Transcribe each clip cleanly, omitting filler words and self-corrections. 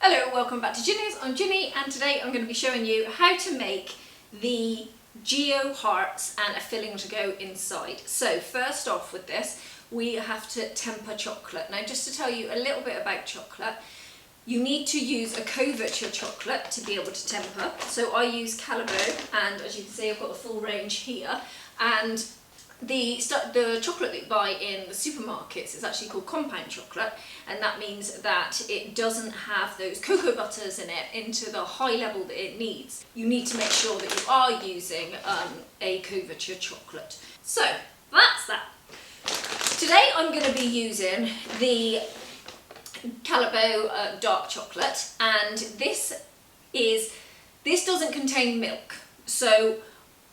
Hello, welcome back to Ginny's. I'm Ginny and today I'm going to be showing you how to make the geo hearts and a filling to go inside. So first off with this, we have to temper chocolate. Now just to tell you a little bit about chocolate, you need to use a couverture chocolate to be able to temper. So I use Callebaut, and as you can see I've got the full range here, and the chocolate that you buy in the supermarkets is actually called compound chocolate, and that means that it doesn't have those cocoa butters in it into the high level that it needs. You need to make sure that you are using a couverture chocolate. So that's that. Today I'm going to be using the Callebaut dark chocolate, and this doesn't contain milk, so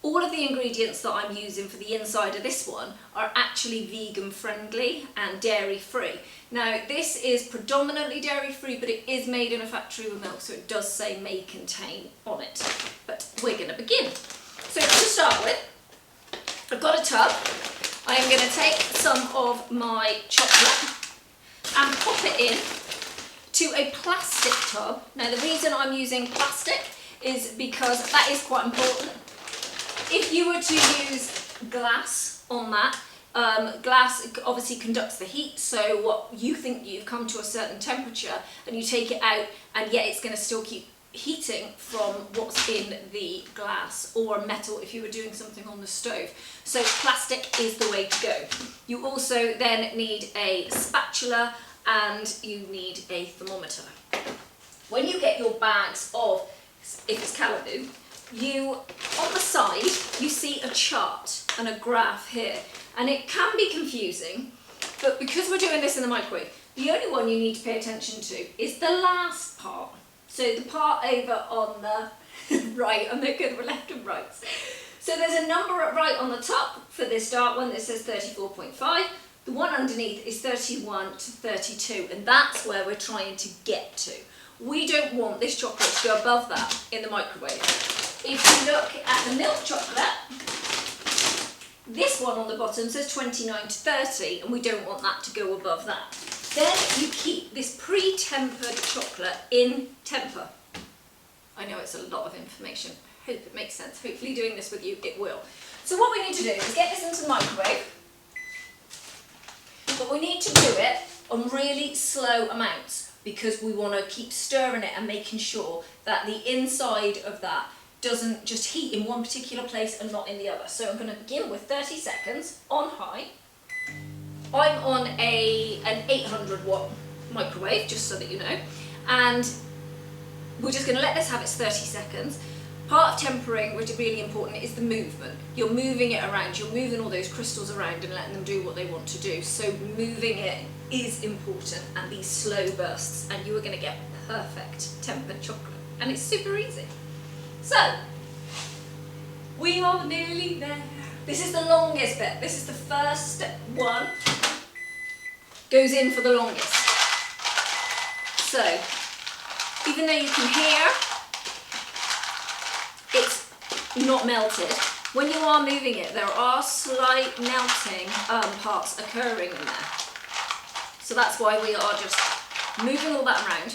all of the ingredients that I'm using for the inside of this one are actually vegan friendly and dairy free. Now this is predominantly dairy free, but it is made in a factory with milk, so it does say may contain on it. But we're going to begin. So to start with, I've got a tub. I am going to take some of my chocolate and pop it in to a plastic tub. Now the reason I'm using plastic is because that is quite important. If you were to use glass on that, glass obviously conducts the heat, so what you think you've come to a certain temperature and you take it out, and yet it's going to still keep heating from what's in the glass, or metal if you were doing something on the stove. So plastic is the way to go. You also then need a spatula and you need a thermometer. When you get your bags of, if it's Callebaut, on the side you see a chart and a graph here, and it can be confusing, but because we're doing this in the microwave, the only one you need to pay attention to is the last part. So the part over on the right, I'm no good with left and right. So there's a number right on the top for this dark one that says 34.5. The one underneath is 31 to 32, and that's where we're trying to get to. We don't want this chocolate to go above that in the microwave. If you look at the milk chocolate, this one on the bottom says 29 to 30, and we don't want that to go above that. Then you keep this pre-tempered chocolate in temper. I know it's a lot of information. I hope it makes sense. Hopefully doing this with you, it will. So what we need to do is get this into the microwave, but we need to do it on really slow amounts because we want to keep stirring it and making sure that the inside of that doesn't just heat in one particular place and not in the other. So I'm going to begin with 30 seconds on high. I'm on an 800 watt microwave, just so that you know, and we're just going to let this have its 30 seconds. Part of tempering, which is really important, is the movement. You're moving it around, you're moving all those crystals around and letting them do what they want to do. So moving it is important, and these slow bursts, and you are going to get perfect tempered chocolate, and it's super easy. So, we are nearly there. This is the longest bit. This is the first one. Goes in for the longest. So, even though you can hear it's not melted, when you are moving it, there are slight melting parts occurring in there. So that's why we are just moving all that around.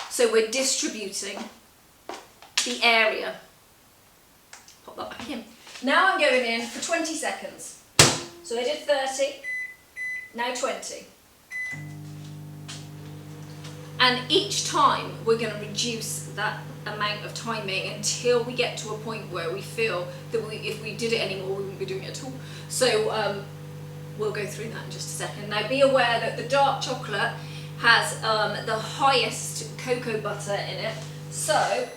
So we're distributing the area. Pop that back in. Now I'm going in for 20 seconds. So I did 30, now 20. And each time we're going to reduce that amount of timing until we get to a point where we feel that if we did it anymore, we wouldn't be doing it at all. So we'll go through that in just a second. Now be aware that the dark chocolate has the highest cocoa butter in it, so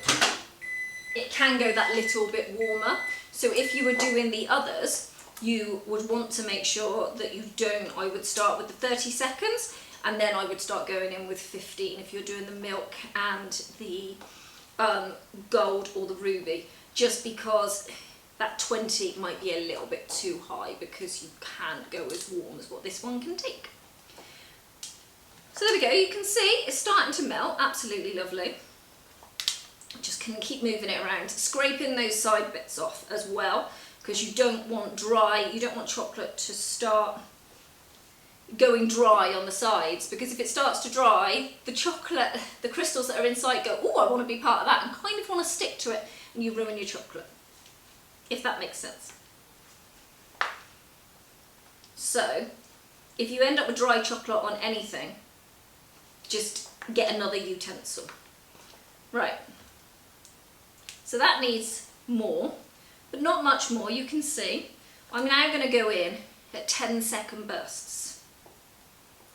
it can go that little bit warmer. So if you were doing the others, you would want to make sure that you don't. I would start with the 30 seconds, and then I would start going in with 15 if you're doing the milk and the gold or the ruby, just because that 20 might be a little bit too high because you can't go as warm as what this one can take. So there we go, you can see it's starting to melt, absolutely lovely. Just can keep moving it around, scraping those side bits off as well, because you don't want dry, you don't want chocolate to start going dry on the sides, because if it starts to dry, the chocolate, the crystals that are inside go, oh, I want to be part of that, and kind of want to stick to it, and you ruin your chocolate, if that makes sense. So, if you end up with dry chocolate on anything, just get another utensil. Right, so that needs more, but not much more. You can see I'm now going to go in at 10-second bursts.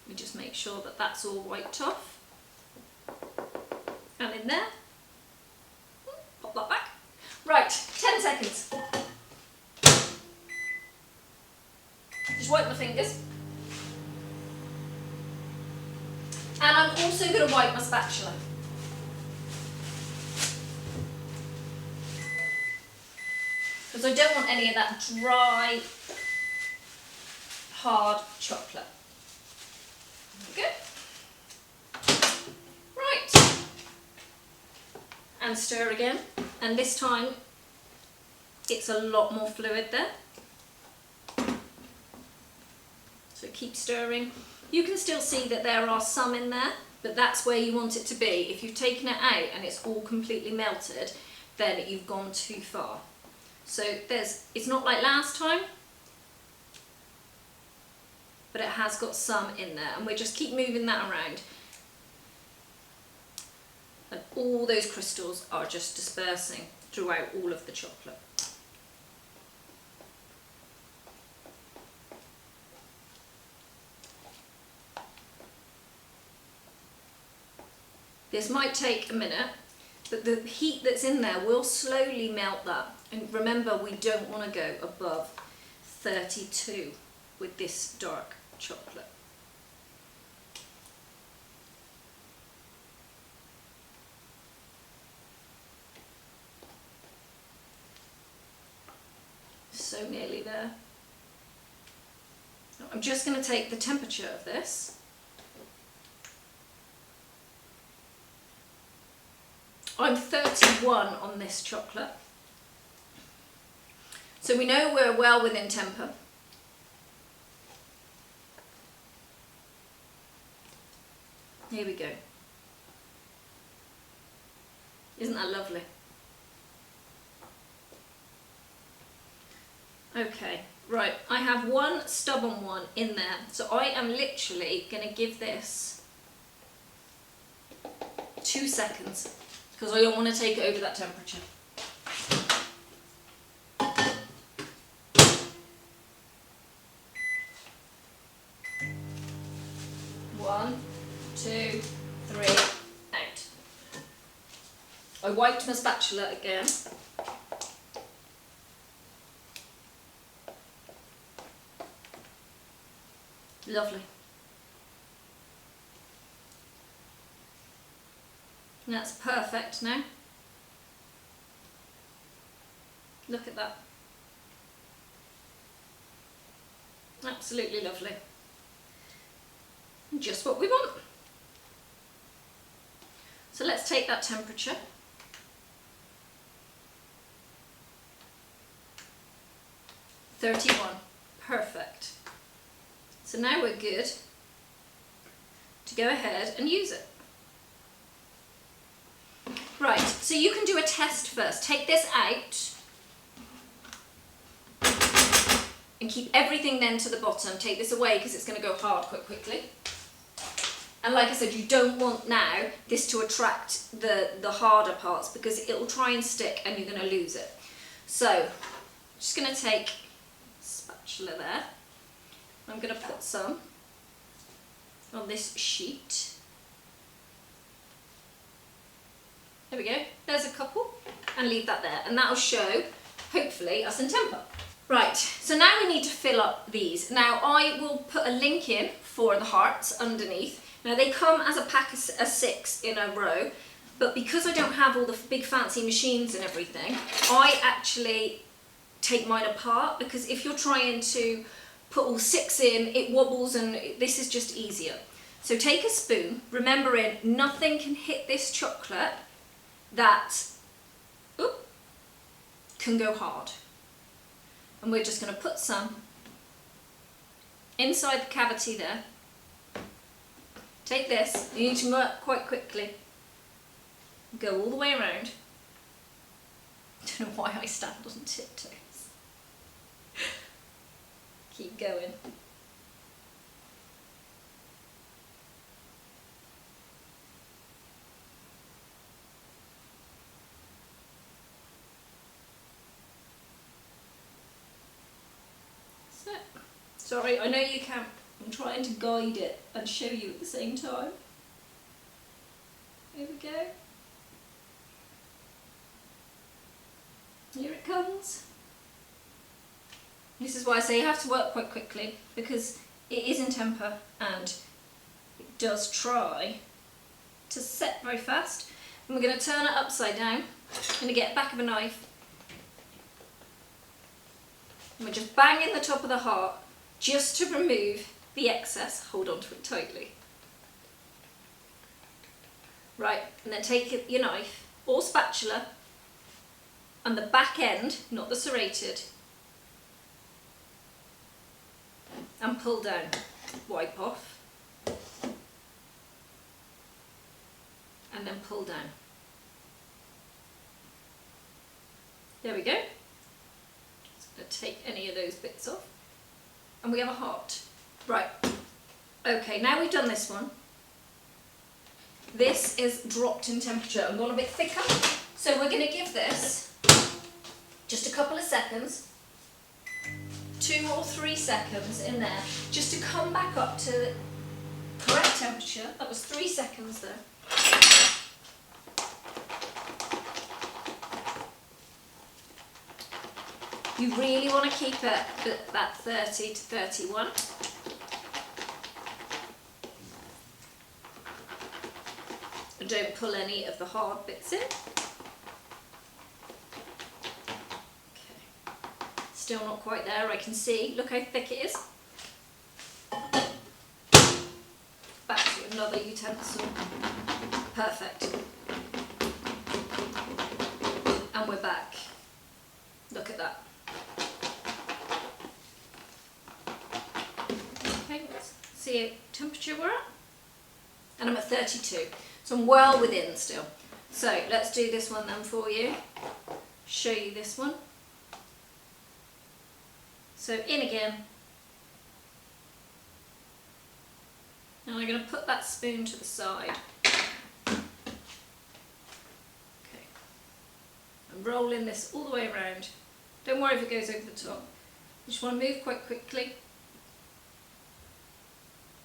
Let me just make sure that that's all wiped off. And in there, pop that back. Right, 10 seconds. Just wipe my fingers. And I'm also going to wipe my spatula. Because I don't want any of that dry, hard chocolate. Good. Right. And stir again. And this time, it's a lot more fluid there. So keep stirring. You can still see that there are some in there, but that's where you want it to be. If you've taken it out and it's all completely melted, then you've gone too far. So it's not like last time, but it has got some in there, and we just keep moving that around. And all those crystals are just dispersing throughout all of the chocolate. This might take a minute, but the heat that's in there will slowly melt that. And remember, we don't want to go above 32 with this dark chocolate. So nearly there. I'm just going to take the temperature of this. I'm 31 on this chocolate. So we know we're well within temper. Here we go. Isn't that lovely? Okay, right, I have one stubborn one in there, so I am literally going to give this 2 seconds, because I don't want to take it over that temperature. One, two, three, out. I wiped my spatula again. Lovely. That's perfect now. Look at that. Absolutely lovely. Just what we want. So let's take that temperature. (31). Perfect. So now we're good to go ahead and use it. Right, so you can do a test first. Take this out and keep everything then to the bottom. Take this away because it's going to go hard quite quickly. And like I said, you don't want now this to attract the harder parts, because it will try and stick and you're going to lose it. So, I'm just going to take a spatula there. I'm going to put some on this sheet. There we go, there's a couple, and leave that there, and that'll show, hopefully, us in temper. Right, so now we need to fill up these. Now I will put a link in for the hearts underneath. Now they come as a pack of 6 in a row, but because I don't have all the big fancy machines and everything, I actually take mine apart, because if you're trying to put all 6 in, it wobbles, and this is just easier. So take a spoon, remembering nothing can hit this chocolate that can go hard. And we're just going to put some inside the cavity there. Take this, you need to work quite quickly. Go all the way around. I don't know why I stand on tiptoes. Keep going. So, sorry, I know you can't. I'm trying to guide it and show you at the same time. Here we go. Here it comes. This is why I say you have to work quite quickly, because it is in temper and it does try to set very fast. And we're going to turn it upside down. I'm going to get back of a knife. And we're just banging the top of the heart just to remove the excess. Hold on to it tightly. Right, and then take your knife or spatula and the back end, not the serrated, and pull down. Wipe off. And then pull down. There we go. Just going to take any of those bits off. And we have a heart. Right. Okay, now we've done this one. This is dropped in temperature and gone a bit thicker. So we're going to give this just a couple of seconds, 2 or 3 seconds in there, just to come back up to the correct temperature. That was 3 seconds there. You really want to keep it at that 30 to 31. And don't pull any of the hard bits in. Okay. Still not quite there, I can see. Look how thick it is. Back to another utensil. Perfect. And we're back. Look at that. Okay, let's see what temperature we're at. And I'm at 32. So I'm well within still. So let's do this one then for you. Show you this one. So in again. And I'm going to put that spoon to the side. Okay. I'm rolling this all the way around. Don't worry if it goes over the top. You just want to move quite quickly.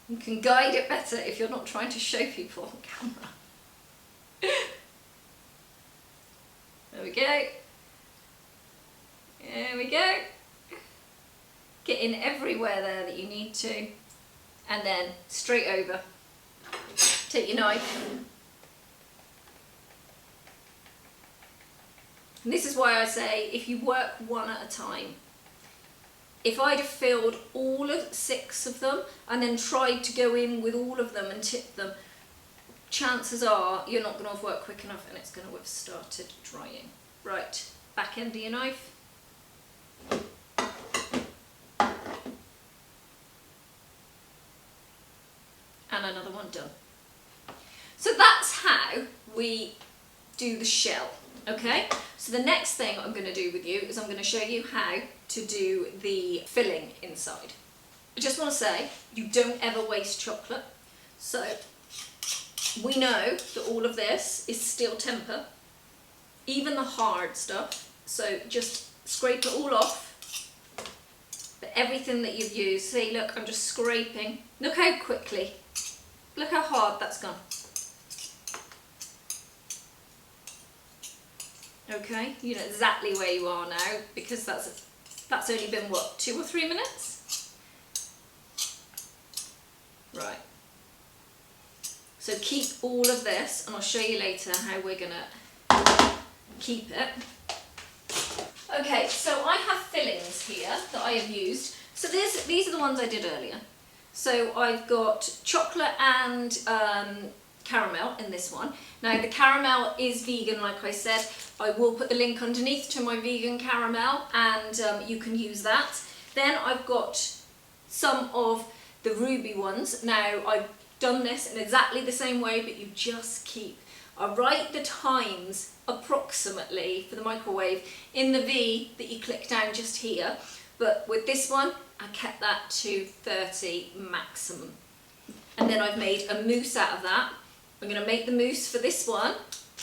You can guide it better if you're not trying to show people on camera. There we go. There we go. Get in everywhere there that you need to. And then straight over. Take your knife. And this is why I say if you work one at a time. If I'd have filled all of 6 of them and then tried to go in with all of them and tip them, chances are you're not going to have worked quick enough and it's going to have started drying. Right, back end of your knife. And another one done. So that's how we do the shell, okay? So the next thing I'm going to do with you is I'm going to show you how to do the filling inside. I just want to say, you don't ever waste chocolate. So we know that all of this is still temper, even the hard stuff. So just scrape it all off. But everything that you've used, see, look, I'm just scraping. Look how quickly, look how hard that's gone. Okay, you know exactly where you are now because that's only been what, 2 or 3 minutes? Right. So keep all of this and I'll show you later how we're gonna keep it. Okay, so I have fillings here that I have used. So these are the ones I did earlier. So I've got chocolate and caramel in this one. Now the caramel is vegan, like I said. I will put the link underneath to my vegan caramel and you can use that. Then I've got some of the Ruby ones. Now I've done this in exactly the same way, but you just keep, I write the times approximately for the microwave in the V that you click down just here, but with this one I kept that to 30 maximum. And then I've made a mousse out of that. I'm going to make the mousse for this one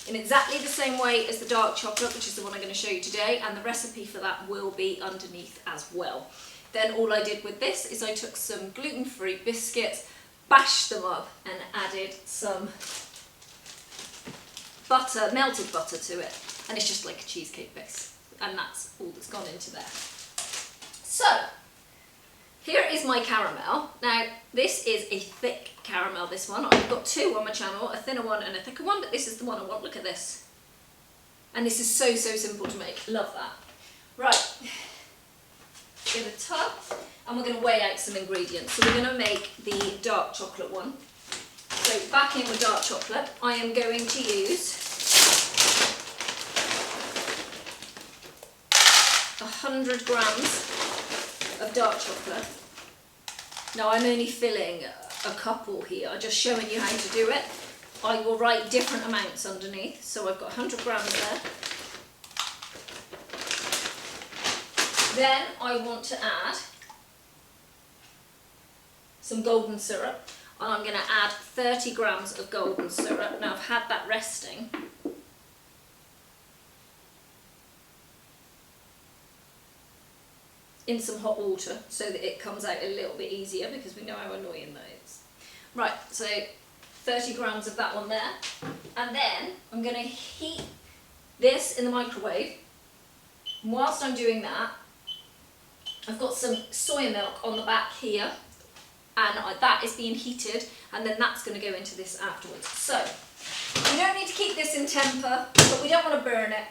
in exactly the same way as the dark chocolate, which is the one I'm going to show you today, and the recipe for that will be underneath as well. Then all I did with this is I took some gluten-free biscuits, bashed them up and added some butter, melted butter to it, and it's just like a cheesecake base, and that's all that's gone into there. So here is my caramel. Now this is a thick caramel, this one. I've got two on my channel, a thinner one and a thicker one, but this is the one I want. Look at this. And this is so simple to make. Love that. Right, get a tub and we're going to weigh out some ingredients. So we're going to make the dark chocolate one. So back in with dark chocolate, I am going to use 100 grams of dark chocolate. Now I'm only filling a couple here, I'm just showing you how to do it. I will write different amounts underneath, so I've got 100 grams there. Then I want to add some golden syrup, and I'm going to add 30 grams of golden syrup. Now I've had that resting. In some hot water so that it comes out a little bit easier, because we know how annoying that is. Right, so 30 grams of that one there, and then I'm going to heat this in the microwave. And whilst I'm doing that, I've got some soya milk on the back here, and that is being heated, and then that's going to go into this afterwards. So we don't need to keep this in temper, but we don't want to burn it,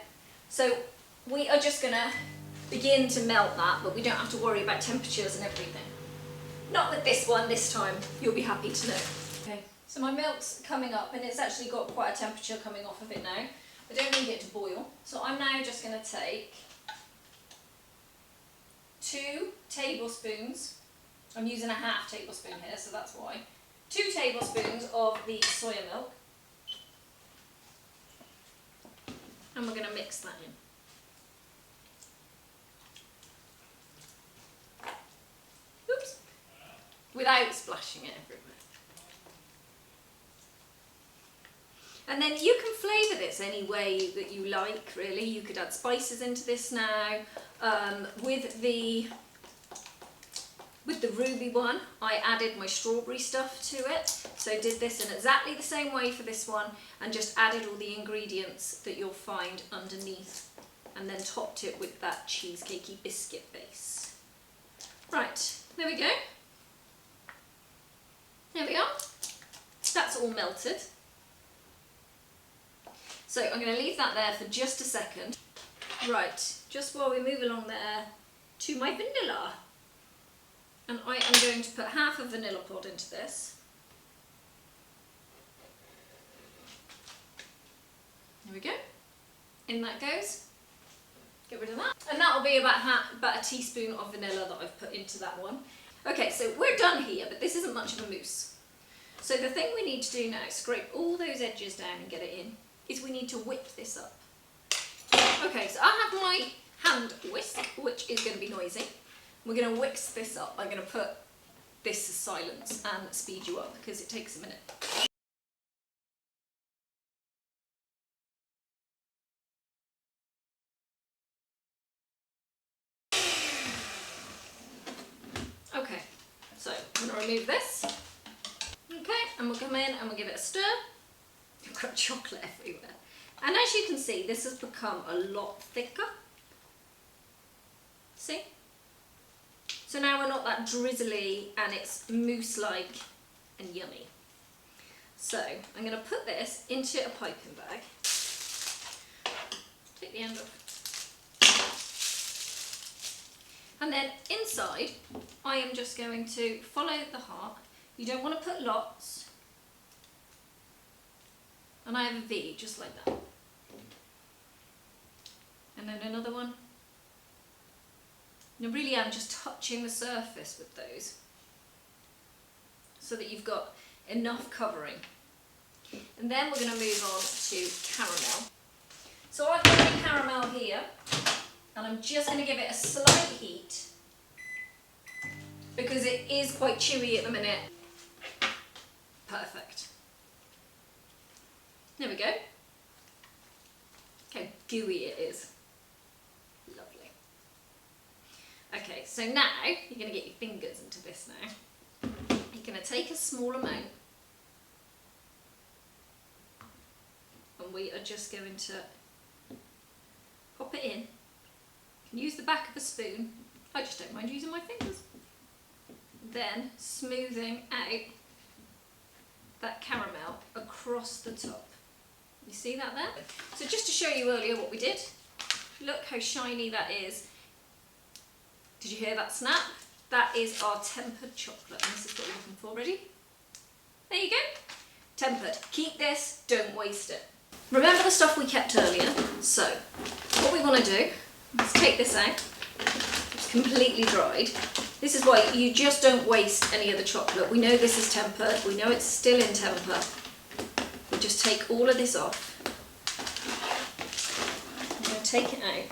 so we are just going to begin to melt that, but we don't have to worry about temperatures and everything. Not with this one this time, you'll be happy to know. Okay, so my milk's coming up and it's actually got quite a temperature coming off of it now. I don't need it to boil, so I'm now just going to take 2 tablespoons, I'm using a half tablespoon here, so that's why, 2 tablespoons of the soya milk, and we're going to mix that in. Without splashing it everywhere. And then you can flavour this any way that you like, really. You could add spices into this now. With the Ruby one, I added my strawberry stuff to it. So I did this in exactly the same way for this one, and just added all the ingredients that you'll find underneath, and then topped it with that cheesecakey biscuit base. Right, there we go. There we are. That's all melted. So I'm going to leave that there for just a second. Right, just while we move along there to my vanilla. And I am going to put half a vanilla pod into this. There we go. In that goes. Get rid of that. And that will be about a teaspoon of vanilla that I've put into that one. Okay, so we're done here, but this isn't much of a mousse. So the thing we need to do now, scrape all those edges down and get it in, is we need to whip this up. Okay, so I have my hand whisk, which is going to be noisy. We're going to whisk this up. I'm going to put this as silence and speed you up because it takes a minute. Okay, so I'm going to remove this. Okay, and we'll come in and we'll give it a stir. I've got chocolate everywhere. And as you can see, this has become a lot thicker. See? So now we're not that drizzly and it's mousse-like and yummy. So I'm going to put this into a piping bag. Take the end off. And then inside, I am just going to follow the heart. You don't want to put lots. And I have a V, just like that. And then another one. And I really am just touching the surface with those. so that you've got enough covering. And then we're going to move on to caramel. So I've got my caramel here, and I'm just going to give it a slight heat because it is quite chewy at the minute. Perfect. There we go. Look how gooey it is. Lovely. Okay, so now you're going to get your fingers into this now. You're going to take a small amount, and we are just going to pop it in. You can use the back of a spoon. I just don't mind using my fingers. Then smoothing out that caramel across the top. You see that there? So just to show you earlier what we did, look how shiny that is. Did you hear that snap? That is our tempered chocolate, and this is what you're looking for. Ready? There you go. Tempered. Keep this, don't waste it. Remember the stuff we kept earlier? So what we want to do is take this out. It's completely dried. This is why you just don't waste any of the chocolate. We know this is tempered, we know it's still in temper. We just take all of this off. I'm going to take it out.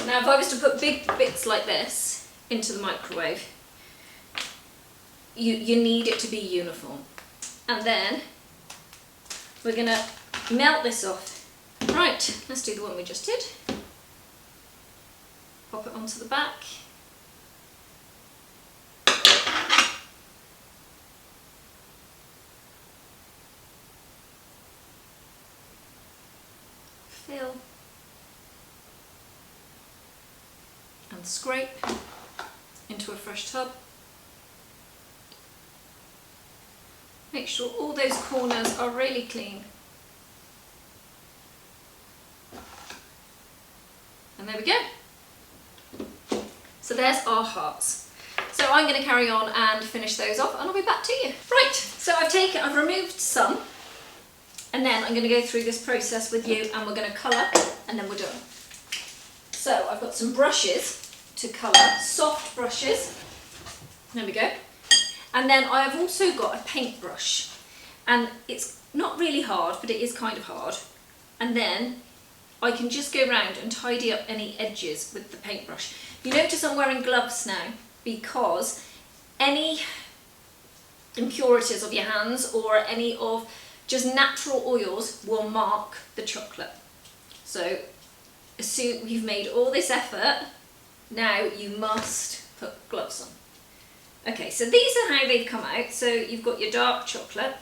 Now if I was to put big bits like this into the microwave, you need it to be uniform. And then we're going to melt this off. Right, let's do the one we just did. Pop it onto the back. Fill and scrape into a fresh tub. Make sure all those corners are really clean. And there we go. So there's our hearts. So I'm going to carry on and finish those off, and I'll be back to you. Right, so I've removed some, and then I'm going to go through this process with you, and we're going to colour, and then we're done. So I've got some brushes to colour, soft brushes. There we go. And then I have also got a paintbrush, and it's not really hard, but it is kind of hard. And then I can just go around and tidy up any edges with the paintbrush. You notice I'm wearing gloves now because any impurities of your hands or any of just natural oils will mark the chocolate. So as soon as you've made all this effort, now you must put gloves on. Okay, so these are how they've come out. So you've got your dark chocolate,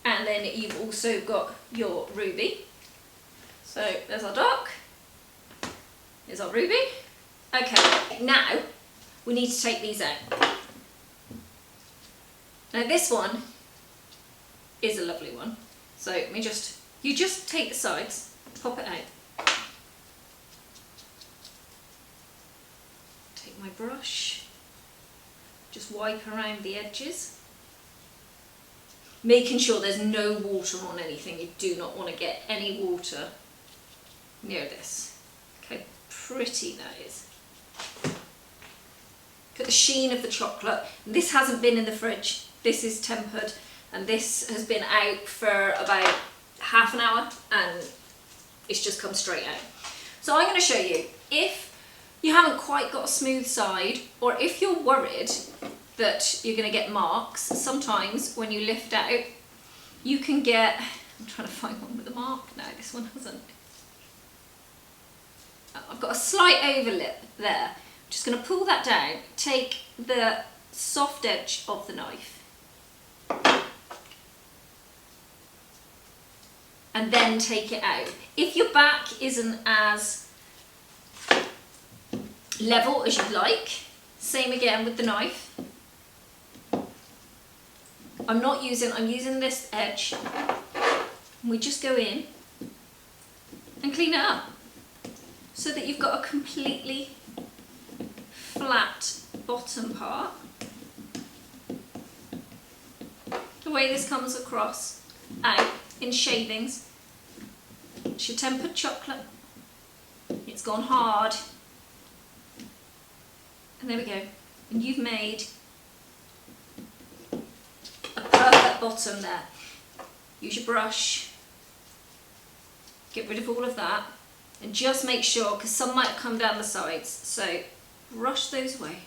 and then you've also got your ruby. So there's our dark, there's our ruby. Okay, now we need to take these out. Now this one is a lovely one. So you just take the sides, pop it out. Take my brush. Just wipe around the edges, making sure there's no water on anything. You do not want to get any water near this. Okay, pretty that is. Look at the sheen of the chocolate. This hasn't been in the fridge. This is tempered, and this has been out for about half an hour, and it's just come straight out. So I'm going to show you, if you haven't quite got a smooth side, or if you're worried that you're going to get marks, sometimes when you lift out you can get, I'm trying to find one with a mark, no this one hasn't. I've got a slight overlip there. I'm just going to pull that down, take the soft edge of the knife and then take it out. If your back isn't as level as you'd like, same again with the knife. I'm using this edge, and we just go in and clean it up so that you've got a completely flat bottom part. The way this comes across out in shavings. It's your tempered chocolate. It's gone hard. And there we go. And you've made perfect bottom there. Use your brush, get rid of all of that, and just make sure, because some might come down the sides, so brush those away.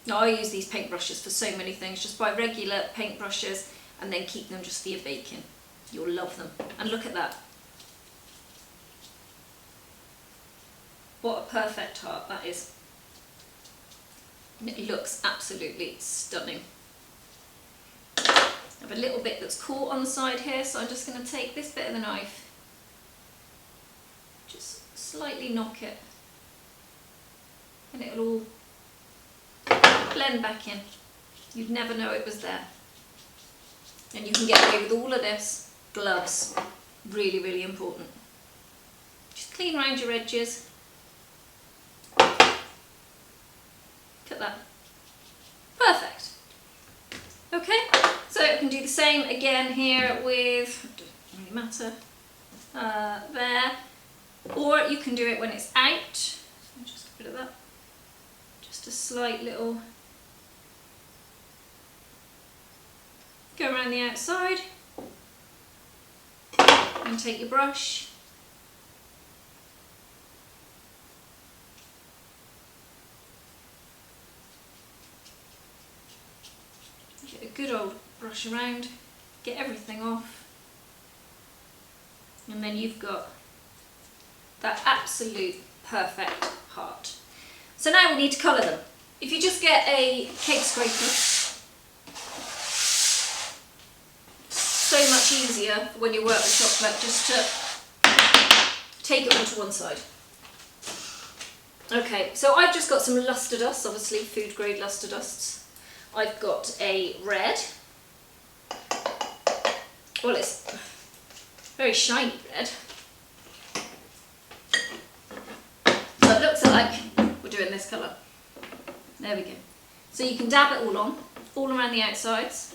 Now I use these paintbrushes for so many things. Just buy regular paintbrushes and then keep them just for your baking. You'll love them. And look at that. What a perfect heart that is. And it looks absolutely stunning. I have a little bit that's caught on the side here, so I'm just going to take this bit of the knife, just slightly knock it, and it'll all blend back in. You'd never know it was there. And you can get away with all of this. Gloves, really, really important. Just clean around your edges. Look at that. Perfect. Okay, so I can do the same again here with, it doesn't really matter, there. Or you can do it when it's out. So just get rid of that. Just a slight little, go around the outside and take your brush. Get a good old brush around, get everything off, and then you've got that absolute perfect heart. So now we need to colour them. If you just get a cake scraper, so much easier when you work with chocolate, just to take it onto one side. Okay, so I've just got some luster dust, obviously food grade luster dusts. I've got a red. Well, it's very shiny red. So it looks like we're doing this colour. There we go. So you can dab it all around the outsides.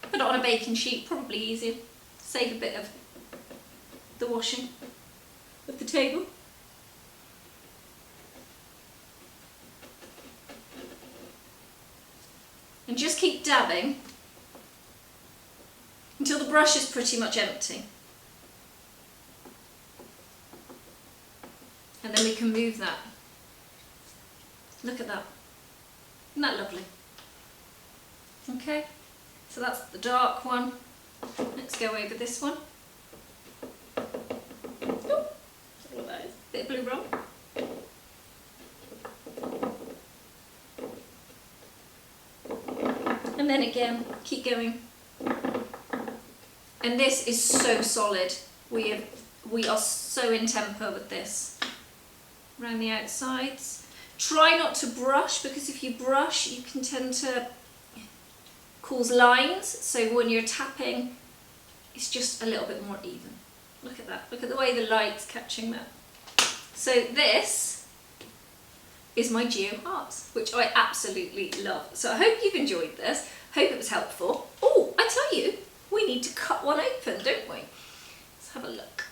Put it on a baking sheet, probably easier. Save a bit of the washing of the table. And just keep dabbing until the brush is pretty much empty. And then we can move that. Look at that. Isn't that lovely? Okay, so that's the dark one. Let's go over this one. Oh, all of that is. Bit of blue rum. And then again, keep going. And this is so solid. We are so in tempo with this. Around the outsides. Try not to brush, because if you brush you can tend to cause lines, so when you're tapping it's just a little bit more even. Look at that, look at the way the light's catching that. So this is my geo hearts, which I absolutely love. So I hope you've enjoyed this, hope it was helpful. Oh, I tell you, we need to cut one open, don't we? Let's have a look.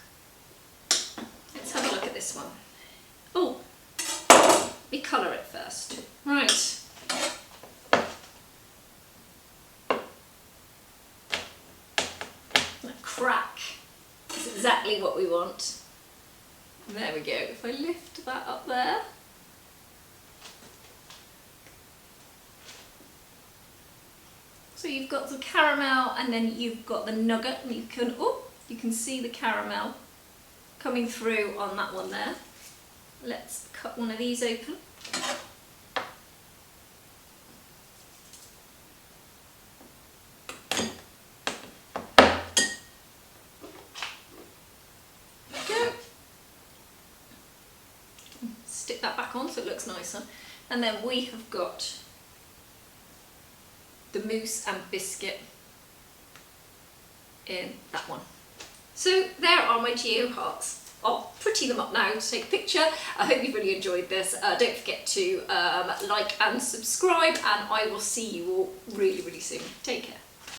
Let's have a look at this one. Oh, we colour it first. Right. That crack is exactly what we want. There we go. If I lift that up there. So you've got the caramel and then you've got the nugget, and you can see the caramel coming through on that one there. Let's cut one of these open. Go. Stick that back on so it looks nicer. And then we have got the mousse and biscuit in that one. So there are my geo hearts. I'll pretty them up now to take a picture. I hope you've really enjoyed this. Don't forget to like and subscribe, and I will see you all really, really soon. Take care.